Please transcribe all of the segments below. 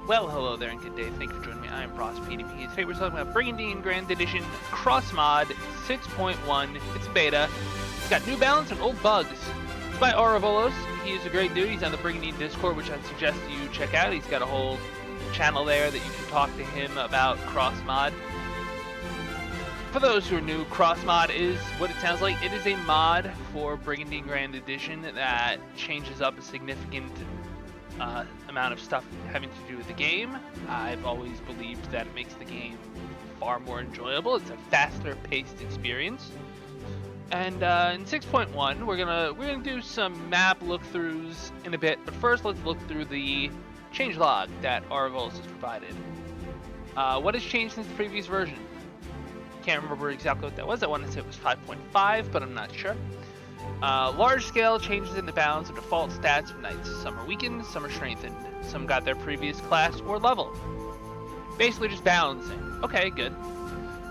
Well, hello there and good day. Thank you for joining me. I am FrostPDP. Today we're talking about Brigandine Grand Edition Cross Mod 6.1. It's beta. It's got new balance and old bugs. It's by Aravolos. He is a great dude. He's on the Brigandine Discord, which I'd suggest you check out. He's got a whole channel there that you can talk to him about Cross Mod. For those who are new, Cross Mod is what it sounds like. It is a mod for Brigandine Grand Edition that changes up a significant amount of stuff having to do with the game. I've always believed that it makes the game far more enjoyable. It's a faster paced experience. And in 6.1, we're gonna do some map look-throughs in a bit. But first, let's look through the changelog that Aravolos has provided. What has changed since the previous version? Can't remember exactly what that was. I want to say it was 5.5, but I'm not sure. Large scale changes in the balance of default stats of knights. Some are weakened, some are strengthened. Some got their previous class or level. Basically just balancing. Okay, good.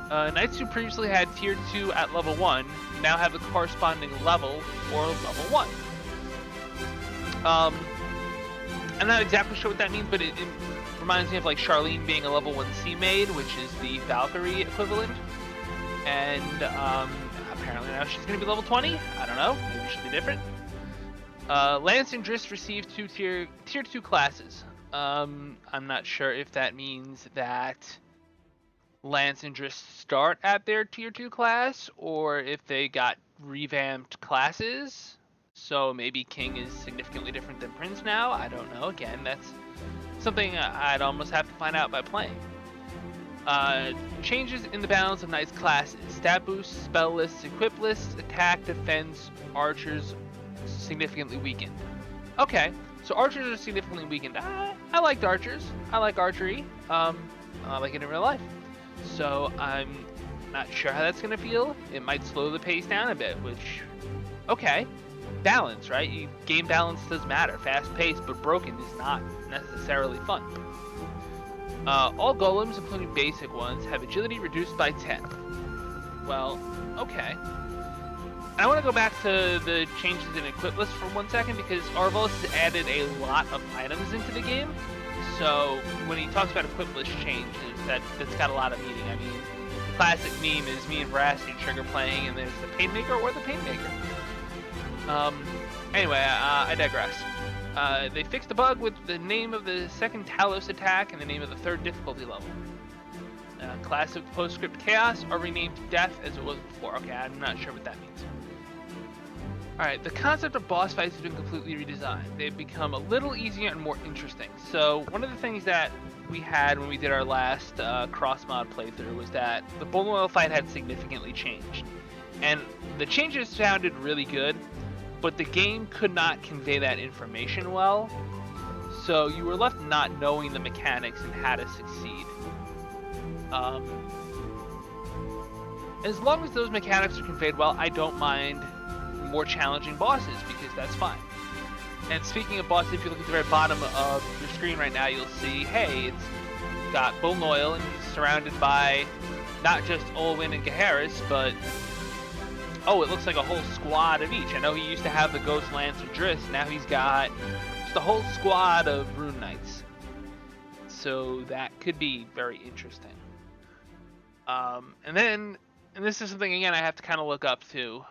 Knights who previously had tier 2 at level 1 now have the corresponding level for level 1. I'm not exactly sure what that means, but it reminds me of like Charlene being a level 1 C maid, which is the Valkyrie equivalent. And apparently now she's going to be level 20. I don't know. Maybe she'll be different. Lance and Driss received tier 2 classes. I'm not sure if that means that Lance and Driss start at their tier 2 class, or if they got revamped classes. So maybe King is significantly different than Prince now. I don't know. Again, that's something I'd almost have to find out by playing. Changes in the balance of Knight's classes. Stat boosts, spell lists, equip lists, attack, defense, archers significantly weakened. Okay, so archers are significantly weakened. I liked archers. I like archery. I like it in real life. So I'm not sure how that's going to feel. It might slow the pace down a bit, which, okay. Balance, right? Game balance does matter. Fast paced but broken is not necessarily fun. All golems, including basic ones, have agility reduced by 10. Well, okay. I want to go back to the changes in equip list for 1 second, because Aravolos has added a lot of items into the game. So when he talks about equip list changes, that's got a lot of meaning. I mean, the classic meme is me and Brassy and Trigger playing, and there's the Painmaker or the Painmaker. Anyway, I digress. They fixed the bug with the name of the second Talos attack and the name of the third difficulty level. Classic Postscript Chaos are renamed Death as it was before. Okay, I'm not sure what that means. Alright, the concept of boss fights has been completely redesigned. They've become a little easier and more interesting. So, one of the things that we had when we did our last cross-mod playthrough was that the Bull Oil fight had significantly changed. And the changes sounded really good, but the game could not convey that information well, so you were left not knowing the mechanics and how to succeed. As long as those mechanics are conveyed well, I don't mind more challenging bosses, because that's fine. And speaking of bosses, if you look at the very bottom of your screen right now, you'll see, hey, it's got Bull Noil, and he's surrounded by not just Olwyn and Gaheris, but oh, it looks like a whole squad of each. I know he used to have the Ghost Lance and Driss. Now he's got just a whole squad of Rune Knights. So that could be very interesting. And this is something, again, I have to kind of look up to.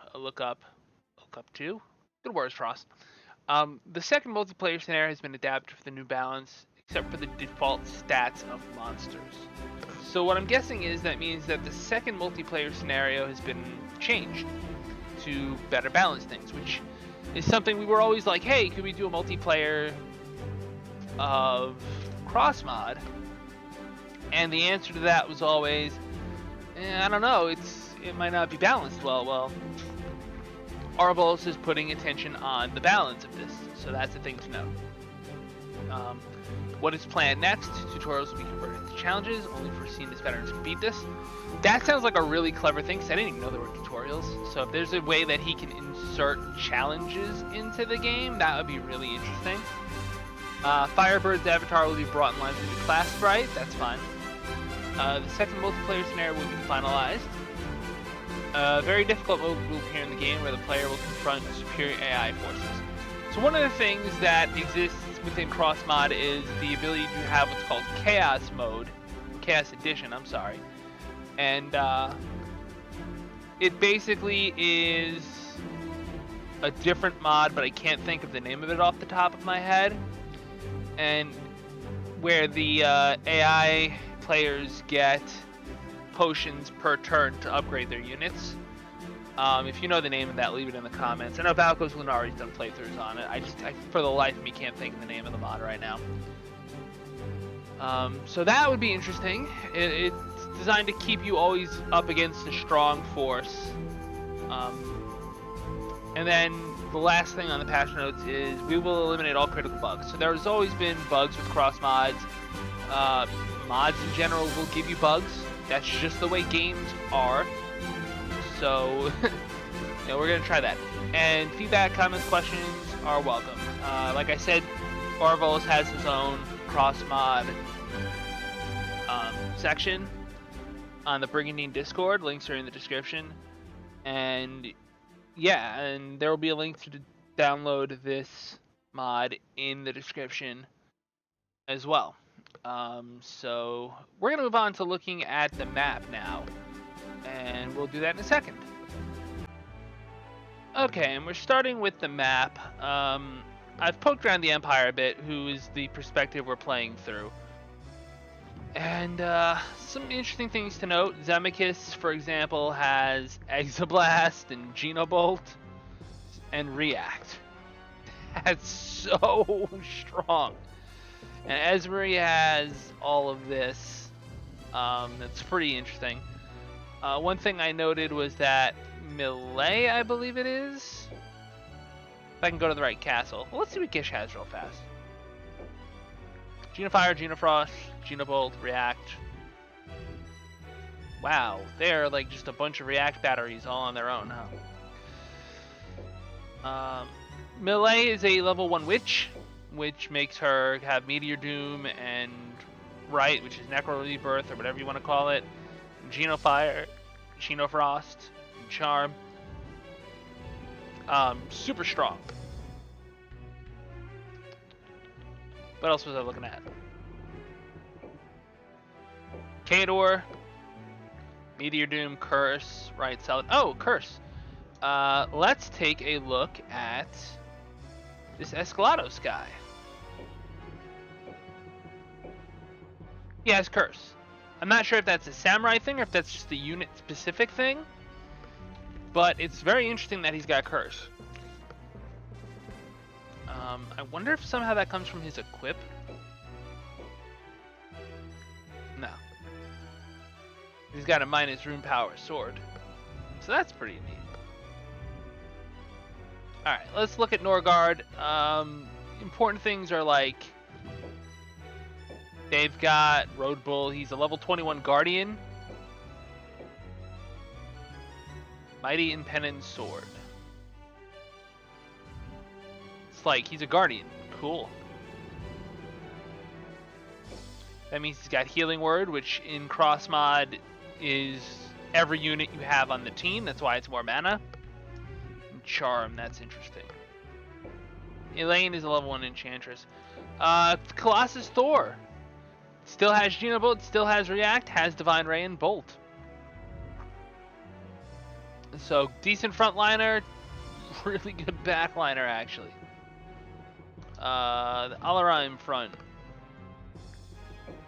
Good words, Frost. The second multiplayer scenario has been adapted for the new balance, except for the default stats of monsters. So what I'm guessing is that means that the second multiplayer scenario has been changed to better balance things, which is something we were always like, hey, could we do a multiplayer of cross mod? And the answer to that was always, I don't know, it might not be balanced well. Well, Aravolos is putting attention on the balance of this, so that's the thing to note. What is planned next? Tutorials will be converted to challenges. Only foreseen as veterans can beat this. That sounds like a really clever thing, because I didn't even know there were tutorials. So if there's a way that he can insert challenges into the game, that would be really interesting. Firebird's avatar will be brought in line with the class sprite. That's fine. The second multiplayer scenario will be finalized. Very difficult mode will appear in the game where the player will confront superior AI forces. So one of the things that exists within CrossMod is the ability to have what's called Chaos Mode, Chaos Edition, I'm sorry. And it basically is a different mod, but I can't think of the name of it off the top of my head. And where the AI players get potions per turn to upgrade their units. If you know the name of that, leave it in the comments. I know Valko's Lunari's done playthroughs on it. I for the life of me, can't think of the name of the mod right now. So that would be interesting. It's designed to keep you always up against a strong force. And then the last thing on the patch notes is we will eliminate all critical bugs. So there's always been bugs with cross mods. Mods in general will give you bugs. That's just the way games are. So, we're going to try that. And feedback, comments, questions are welcome. Like I said, Orvolos has his own cross-mod section on the Brigandine Discord. Links are in the description. And, yeah, and there will be a link to download this mod in the description as well. So, we're going to move on to looking at the map now. And we'll do that in a second. Okay, and we're starting with the map. I've poked around the Empire a bit, who is the perspective we're playing through. And some interesting things to note. Zemachus, for example, has Exoblast and Genobolt and React. That's so strong. And Esmery has all of this. That's pretty interesting. One thing I noted was that Melee, I believe it is. If I can go to the right castle. Well, let's see what Gish has real fast. Genofire, Genofrost, Genobolt, React. Wow, they're like just a bunch of React batteries all on their own, huh? Melee is a level 1 witch, which makes her have Meteor Doom and Right, which is Necro Rebirth or whatever you want to call it. Genofire, Genofrost, and Charm. Super strong. What else was I looking at? Kador, Meteor Doom, Curse, Right, Solid. Oh, Curse. Let's take a look at this Escalados guy. He has Curse. I'm not sure if that's a samurai thing or if that's just a unit-specific thing, but it's very interesting that he's got Curse. I wonder if somehow that comes from his equip. No. He's got a minus rune power sword, so that's pretty neat. Alright, let's look at Norgard. Important things are like they've got Road Bull. He's a level 21 Guardian. Mighty Impenitent Sword. It's like he's a Guardian. Cool. That means he's got Healing Word, which in Cross Mod is every unit you have on the team. That's why it's more mana. And Charm, that's interesting. Elaine is a level 1 Enchantress. Colossus Thor. Still has Genobolt, still has React, has Divine Ray and Bolt. So, decent frontliner, really good backliner, actually. The Alarim front.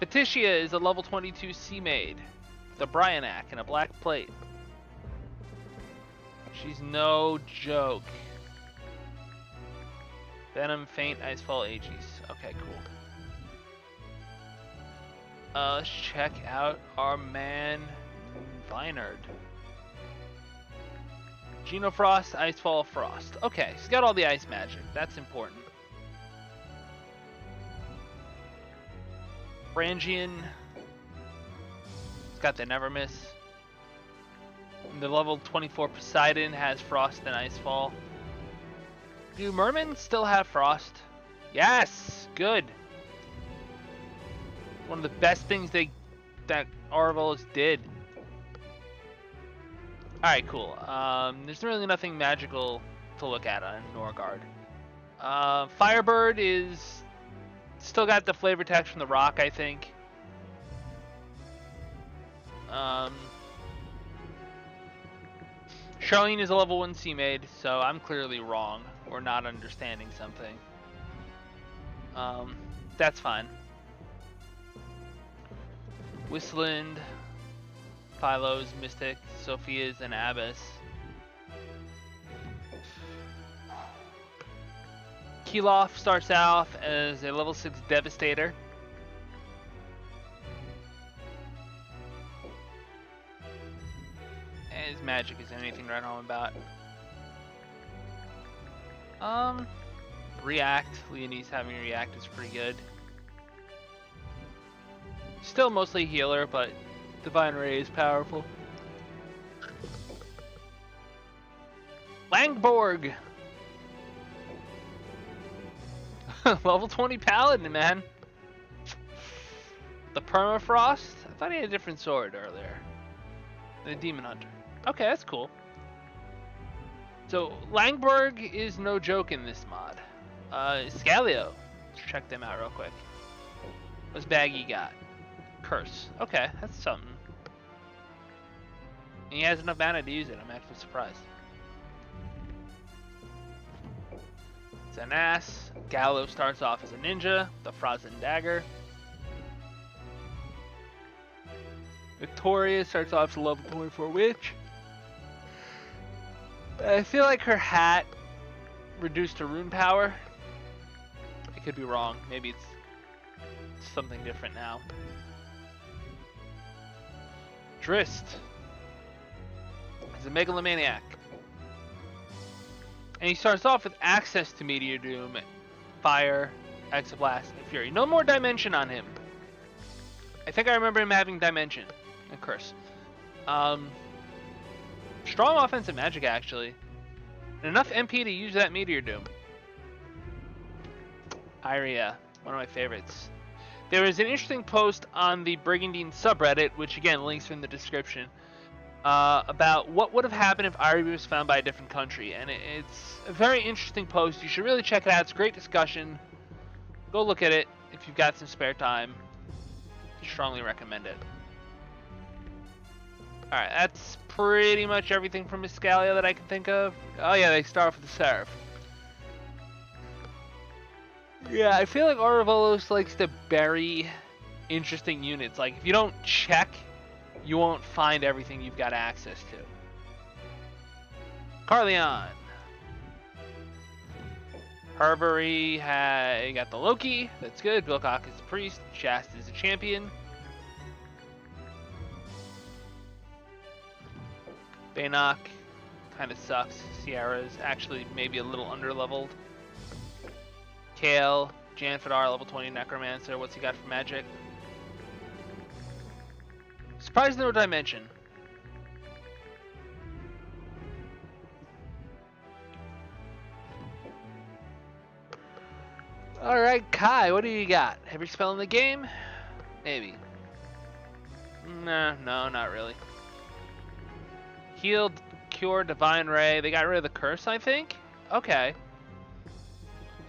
Petitia is a level 22 Sea Maid. The Bryanak and a black plate. She's no joke. Venom, Faint, Icefall, Aegis. Okay, cool. Let's check out our man, Vinard. Genofrost, Icefall, Frost. Okay, he's got all the ice magic. That's important. Brangian. It's got the Never Miss. And the level 24 Poseidon has Frost and Icefall. Do Mermen still have Frost? Yes! Good. One of the best things that Orvolos did. Alright, cool. There's really nothing magical to look at on Norgard. Firebird is Still got the flavor text from the rock, I think. Charlene is a level 1 C-Maid, so I'm clearly wrong or not understanding something. That's fine. Whistland, Philo's, Mystic, Sophia's, and Abyss. Keeloff starts off as a level 6 Devastator. And his magic isn't anything to write home about. React. Leonese having React is pretty good. Still mostly healer, but Divine Ray is powerful. Langborg! Level 20 Paladin, man. The Permafrost? I thought he had a different sword earlier. The Demon Hunter. Okay, that's cool. So, Langborg is no joke in this mod. Scalio. Let's check them out real quick. What's Baggy got? Curse. Okay, that's something. And he has enough mana to use it. I'm actually surprised. It's an ass. Gallo starts off as a ninja. The Frozen Dagger. Victoria starts off as a level 24 witch. I feel like her hat reduced her rune power. I could be wrong. Maybe it's something different now. Drist is a megalomaniac. And he starts off with access to Meteor Doom, Fire, Exoblast, and Fury. No more Dimension on him. I think I remember him having Dimension and Curse. Strong offensive magic, actually. And enough MP to use that Meteor Doom. Iria, one of my favorites. There was an interesting post on the Brigandine subreddit, which again, links are in the description, about what would have happened if Iria was found by a different country. And it's a very interesting post. You should really check it out. It's a great discussion. Go look at it if you've got some spare time. Strongly recommend it. Alright, that's pretty much everything from Miscalia that I can think of. Oh yeah, they start off with the Seraph. Yeah, I feel like Auravolos likes to bury interesting units. Like, if you don't check, you won't find everything you've got access to. Carleon. Herbury, you got the Loki. That's good. Bilcock is a priest. Shast is a champion. Bannock kind of sucks. Sierra's actually maybe a little underleveled. Kale, Janfadar, level 20 Necromancer. What's he got for magic? Surprised no Dimension. Alright, Kai, what do you got? Every spell in the game? Maybe. No, not really. Healed, Cure, Divine Ray. They got rid of the Curse, I think? Okay.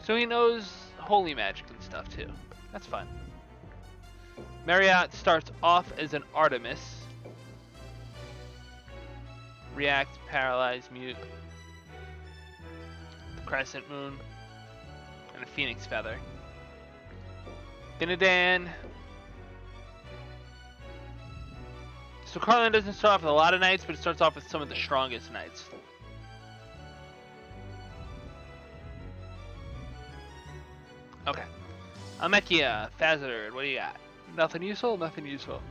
So he knows holy magic and stuff too. That's fun. Marriott starts off as an Artemis. React, Paralyze, Mute. The Crescent Moon. And a Phoenix Feather. Binadan. So Carlin doesn't start off with a lot of knights, but it starts off with some of the strongest knights. Okay. Amekia, Fazard, what do you got? Nothing useful? Nothing useful.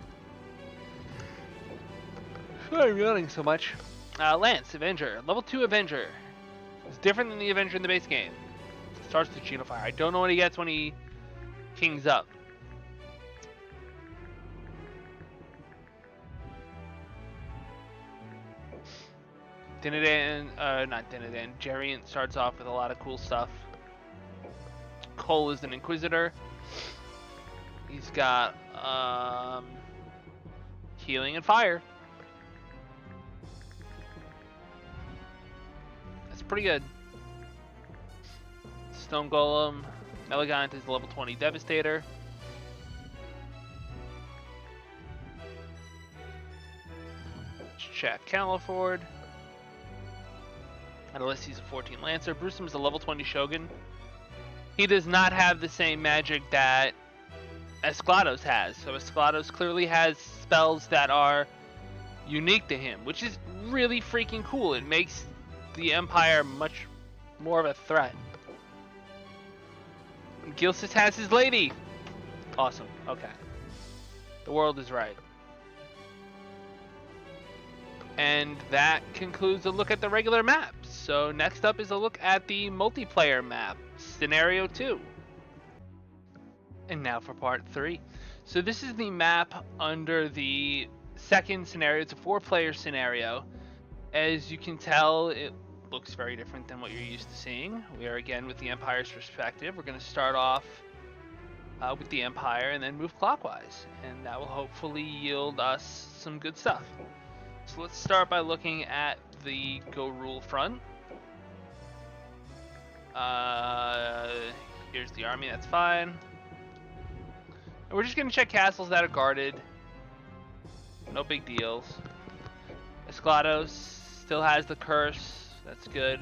Why am I yawning so much? Lance, Avenger. Level 2 Avenger. It's different than the Avenger in the base game. Starts with Genofire. I don't know what he gets when he kings up. Not Dinadan. Geriant starts off with a lot of cool stuff. Cole is an Inquisitor. He's got healing and fire. That's pretty good. Stone Golem, Elegant is level 20 Devastator. Let's check Califord. Unless he's a 14 Lancer. Brewsome is a level 20 Shogun. He does not have the same magic that Esclados has. So Esclados clearly has spells that are unique to him, which is really freaking cool. It makes the Empire much more of a threat. Gilsis has his lady. Awesome. Okay. The world is right. And that concludes a look at the regular map. So next up is a look at the multiplayer map, Scenario 2. And now for part 3. So this is the map under the second scenario. It's a 4-player scenario. As you can tell, it looks very different than what you're used to seeing. We are again with the Empire's perspective. We're going to start off with the Empire and then move clockwise. And that will hopefully yield us some good stuff. So let's start by looking at the Go Rule front. Here's the army, that's fine. And we're just going to check castles that are guarded. No big deals. Esclados still has the curse, that's good.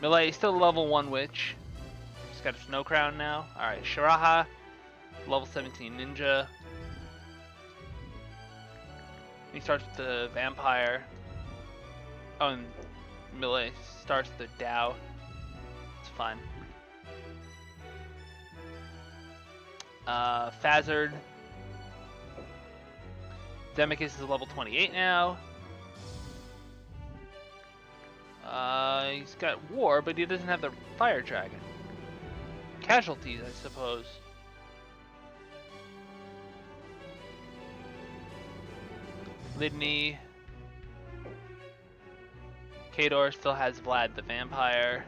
Millet is still a level 1 witch. Just got a snow crown now. Alright, Shiraha, level 17 ninja. He starts with the vampire. Oh, and Millet starts with the Dao. It's fine. Fazard. Demicus is level 28 now. He's got war, but he doesn't have the fire dragon. Casualties, I suppose. Lidney. Kador still has Vlad the Vampire.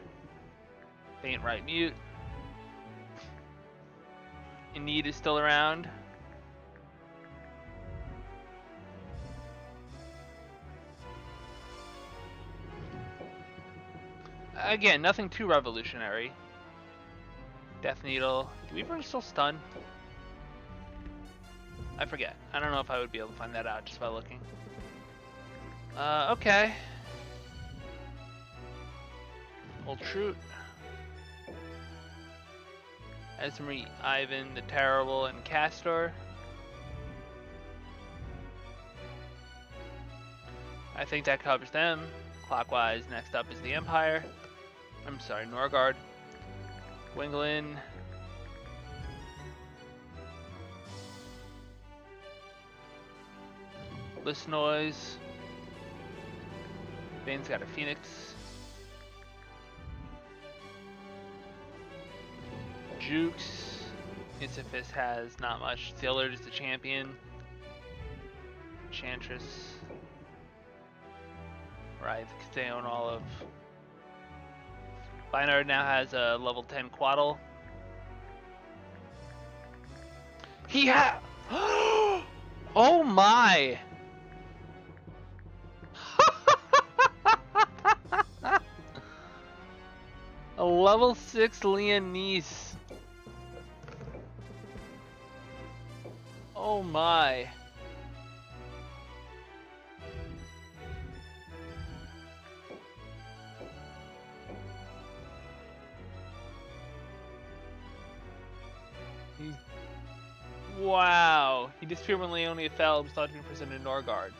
Faint Right Mute. Enid is still around. Again, nothing too revolutionary. Death Needle. Do Weaver still stun? I forget. I don't know if I would be able to find that out just by looking. Okay. Old Troot. Esme, Ivan the Terrible, and Castor. I think that covers them. Clockwise, next up is the Empire. I'm sorry, Norgard. Gwynglin. Listnoise. Bane's got a Phoenix. Jukes. Isifis has not much. Dillard is the champion. Chantress. Right, Castellan Olive. Bynard now has a level 10 Quaddle. He oh my! A level 6 Leonese. Oh my. Wow. He disappeared when Leonia fell and was 13% in Norgard.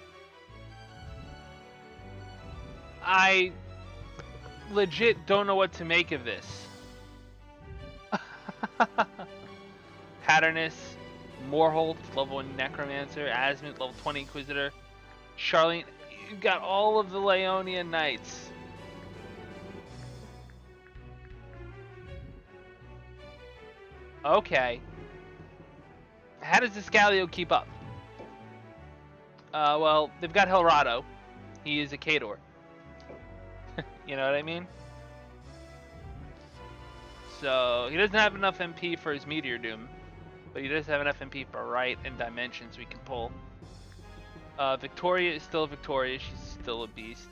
I legit don't know what to make of this. Patternus, Morholt, level 1 Necromancer, Asmund, level 20 Inquisitor, Charlene, you've got all of the Leonia Knights. Okay. How does Escalio keep up? Well, they've got Helrado. He is a Kador. You know what I mean? So, he doesn't have enough MP for his Meteor Doom, but he does have enough MP for Right and Dimensions we can pull. Victoria is still Victoria. She's still a beast.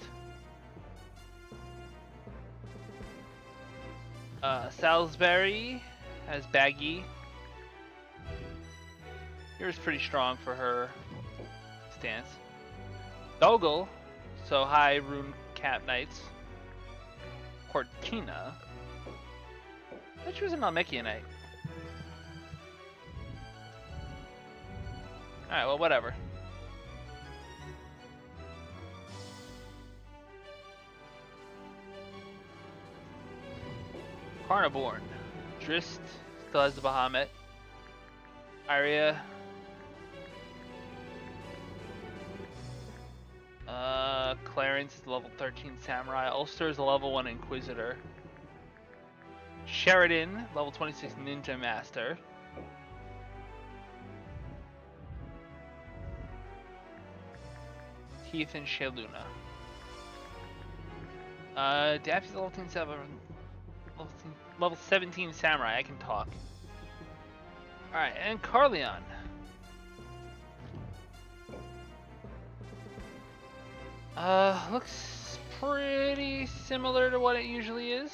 Salisbury has Baggy. Yours pretty strong for her stance. Doggle, so high rune cap knights. Cortina. I thought she was a Malmechia knight. Alright, well, whatever. Carnivorn. Drist still has the Bahamut. Arya. Clarence is the level 13 Samurai. Ulster is a level 1 Inquisitor. Sheridan, level 26 Ninja Master. Heath and Shaluna. Daffy's level 17 Samurai. I can talk. Alright, and Carleon. Looks pretty similar to what it usually is.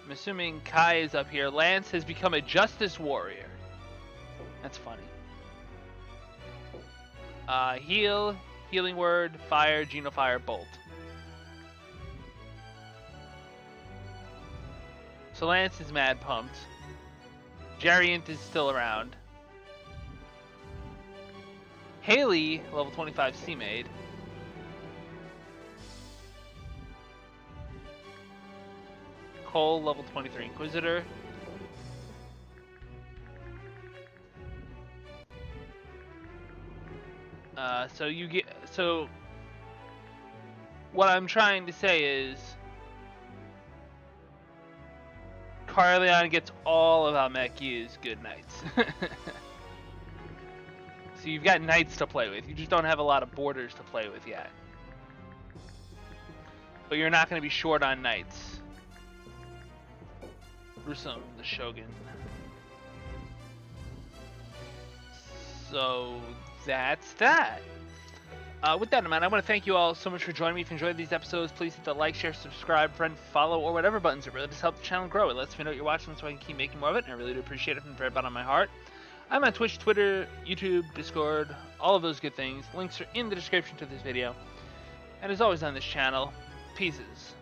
I'm assuming Kai is up here. Lance has become a Justice Warrior. That's funny. Heal, Healing Word, Fire, Genofire, Bolt. So Lance is mad pumped. Jariant is still around. Haley, level 25 Sea Maid. Cole, level 23 Inquisitor. So what I'm trying to say is Carleon gets all of Almekia's good knights. So you've got knights to play with. You just don't have a lot of borders to play with yet. But you're not going to be short on knights. Rusum, the Shogun. So that's that. With that in mind, I want to thank you all so much for joining me. If you enjoyed these episodes, please hit the like, share, subscribe, friend, follow, or whatever buttons. It really does help the channel grow. It lets me know what you're watching so I can keep making more of it, and I really do appreciate it from the very bottom of my heart. I'm on Twitch, Twitter, YouTube, Discord, all of those good things. Links are in the description to this video. And as always on this channel, pieces.